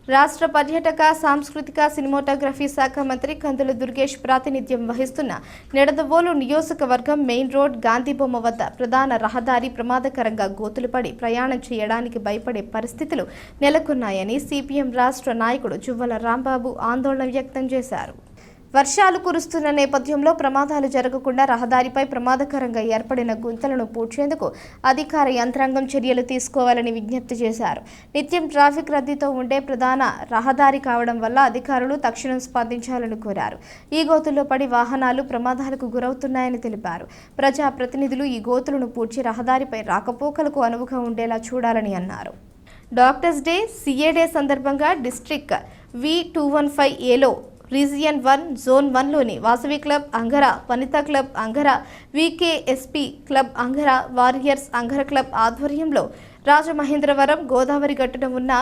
రాష్ట్ర పర్యాటక సాంస్కృతిక సినిమాటోగ్రఫీ శాఖ మంత్రి కందుల దుర్గేష్ ప్రాతినిధ్యం వహిస్తున్న నిడదవోలు నియోజకవర్గం మెయిన్ రోడ్ గాంధీబొమ్మ వద్ద ప్రధాన రహదారి ప్రమాదకరంగా గోతులు పడి ప్రయాణం చేయడానికి భయపడే పరిస్థితులు నెలకొన్నాయని సిపిఎం రాష్ట్ర నాయకుడు జువ్వల రాంబాబు ఆందోళన వ్యక్తం చేశారు. వర్షాలు కురుస్తున్న నేపథ్యంలో ప్రమాదాలు జరగకుండా రహదారిపై ప్రమాదకరంగా ఏర్పడిన గుంతలను పూడ్చేందుకు అధికార యంత్రాంగం చర్యలు తీసుకోవాలని విజ్ఞప్తి చేశారు. నిత్యం ట్రాఫిక్ రద్దీతో ఉండే ప్రధాన రహదారి కావడం వల్ల అధికారులు తక్షణం స్పందించాలని కోరారు. ఈ గోతుల్లో పడి వాహనాలు ప్రమాదాలకు గురవుతున్నాయని తెలిపారు. ప్రజా ప్రతినిధులు ఈ గోతులను పూడ్చి రహదారిపై రాకపోకలకు అనువుగా ఉండేలా చూడాలని అన్నారు. డాక్టర్స్ డే, సిఏ డే సందర్భంగా డిస్ట్రిక్ట్ V215Aలో రీజియన్ 1 జోన్ 1లోని Vasavi club Angara, Vanitha club Angara, VKSP club Angara, warriors Angara club ఆధ్వర్యంలో రాజమహేంద్రవరం గోదావరి గట్టున ఉన్న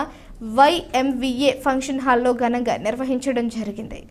YMVA ఫంక్షన్ హాల్లో ఘనంగా నిర్వహించడం జరిగింది.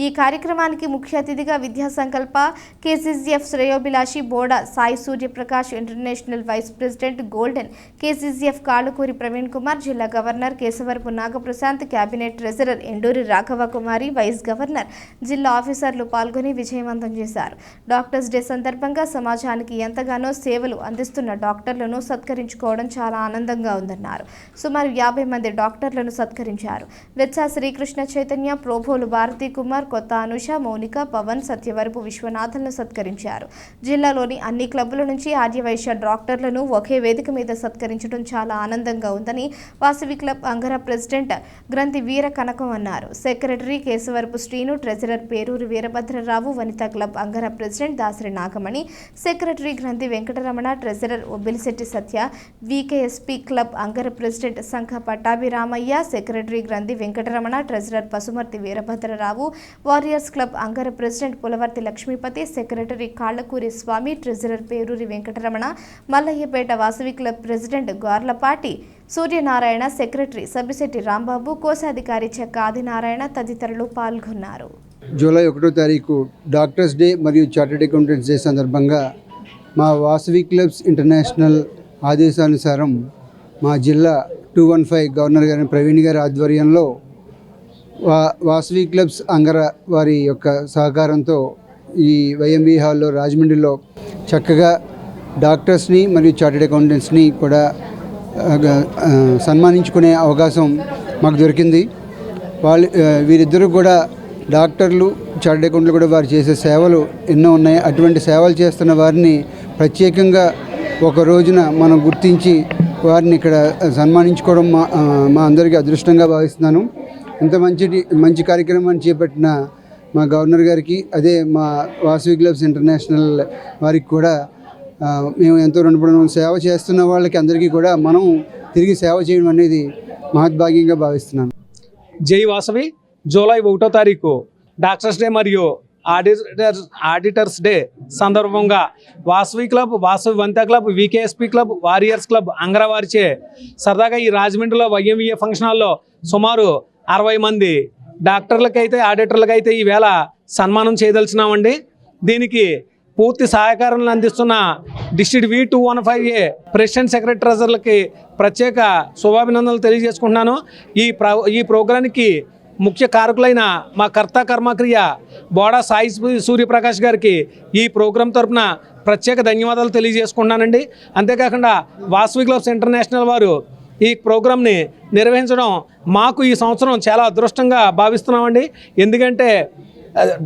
ఈ కార్యక్రమానికి ముఖ్య అతిథిగా విద్యా సంకల్ప KCCF శ్రేయోభిలాషి Boda Sai Suryaprakash, international vice president golden KCCF Kallakuri Praveen Kumar, జిల్లా governor Kesavarapu Nagaprasanth, cabinet treasurer Enduri Raghava Kumari, vice governor, జిల్లా ఆఫీసర్లు పాల్గొని విజయవంతం చేశారు. డాక్టర్స్ డే సందర్భంగా సమాజానికి ఎంతగానో సేవలు అందిస్తున్న డాక్టర్లను సత్కరించుకోవడం చాలా ఆనందంగా ఉందన్నారు. సుమారు 50 మంది డాక్టర్లను సత్కరించారు. వెచ్చా శ్రీకృష్ణ చైతన్య, ప్రోభోలు భారతీ కుమార్, కొత్త అనుష, మౌనిక, పవన్, సత్యవరపు విశ్వనాథన్ను సత్కరించారు. జిల్లాలోని అన్ని క్లబ్బుల నుంచి ఆర్యవైశ్య డాక్టర్లను ఒకే వేదిక మీద సత్కరించడం చాలా ఆనందంగా ఉందని వాసవి క్లబ్ అంగర ప్రెసిడెంట్ గ్రంథి వీర కనకం అన్నారు. Secretary Kesavarapu Srinu, treasurer Peruri Veerabhadrarao, Vanitha club Angara president Dasari Nagamani, secretary Granthi Venkataramana, treasurer Obbilisetti Satya, VKSP club Angara president Sangha Pattabhiramayya, secretary Granthi Venkataramana, treasurer Pasumarthi Veerabhadrarao, warriors club Angara president Pulavarthi Lakshmipathi, secretary Kallakuri Swamy, treasurer Peruri Venkataramana, Mallayyapeta Vasavi club president Garlapati Suryanarayana, secretary Sabbisetti Rambabu, కోశాధికారి చెక్క ఆదినారాయణ తదితరులు పాల్గొన్నారు. జూలై 1వ తారీఖు డాక్టర్స్ డే మరియు చార్టర్డ్ అకౌంటెంట్స్ డే సందర్భంగా మా వాసవి క్లబ్స్ ఇంటర్నేషనల్ ఆదేశానుసారం మా జిల్లా 215 గవర్నర్ గారి ప్రవీణ్ గారి ఆధ్వర్యంలో వాసవి క్లబ్స్ అంగర వారి యొక్క సహకారంతో ఈ YMV హాల్లో రాజమండ్రిలో చక్కగా డాక్టర్స్ని మరియు చార్టెడ్ అకౌంటెంట్స్ని కూడా సన్మానించుకునే అవకాశం మాకు దొరికింది. వీరిద్దరూ కూడా డాక్టర్లు, చార్టెడ్ అకౌంటెంట్లు కూడా వారు చేసే సేవలు ఎన్నో ఉన్నాయి. అటువంటి సేవలు చేస్తున్న వారిని ప్రత్యేకంగా ఒక రోజున మనం గుర్తించి వారిని ఇక్కడ సన్మానించుకోవడం మా అందరికీ అదృష్టంగా భావిస్తున్నాను. ఇంత మంచి కార్యక్రమాన్ని చేపట్టిన మా గవర్నర్ గారికి, అదే మా వాసవి క్లబ్స్ ఇంటర్నేషనల్ వారికి కూడా మేము ఎంతో రుణపడిన సేవ చేస్తున్న వాళ్ళకి అందరికీ కూడా మనం తిరిగి సేవ చేయడం అనేది మహద్భాగ్యంగా భావిస్తున్నాను. జై వాసవి. జూలై 1వ తారీఖు డాక్టర్స్ డే మరియు ఆడిటర్స్ డే సందర్భంగా Vasavi club, Vasavi Vanitha club, VKSP club, warriors club Angara వారిచే సరదాగా ఈ రాజమండ్రిలో YMVA ఫంక్షన్ హాల్లో సుమారు 60 మంది డాక్టర్లకైతే, ఆడిటర్లకైతే ఈవేళ సన్మానం చేయదలిచినామండి. దీనికి పూర్తి సహకారాలను అందిస్తున్న డిస్ట్రిక్ట్ V215A ప్రెసిడెంట్, సెక్రటరీ, ట్రెజరర్లకి ప్రత్యేక శుభాభినందనలు తెలియజేసుకుంటున్నాను. ఈ ప్రోగ్రాంకి ముఖ్య కారకులైన మా కర్త కర్మక్రియ బోడా సాయి సూర్యప్రకాష్ గారికి ఈ ప్రోగ్రాం తరఫున ప్రత్యేక ధన్యవాదాలు తెలియజేసుకుంటున్నానండి. అంతేకాకుండా వాసవి క్లబ్స్ ఇంటర్నేషనల్ వారు ఈ ప్రోగ్రాంని నిర్వహించడం మాకు ఈ సంవత్సరం చాలా అదృష్టంగా భావిస్తున్నామండి. ఎందుకంటే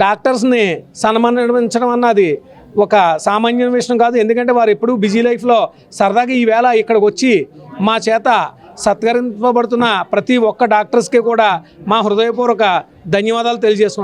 డాక్టర్స్ని సన్మానించడం అన్నది ఒక సామాన్య విషయం కాదు. ఎందుకంటే వారు ఎప్పుడూ బిజీ లైఫ్లో సరదాగా ఈవేళ ఇక్కడికి వచ్చి మా చేత సత్కరింపబడుతున్న ప్రతి ఒక్క డాక్టర్స్కి కూడా మా హృదయపూర్వక ధన్యవాదాలు తెలియజేస్తున్నాను.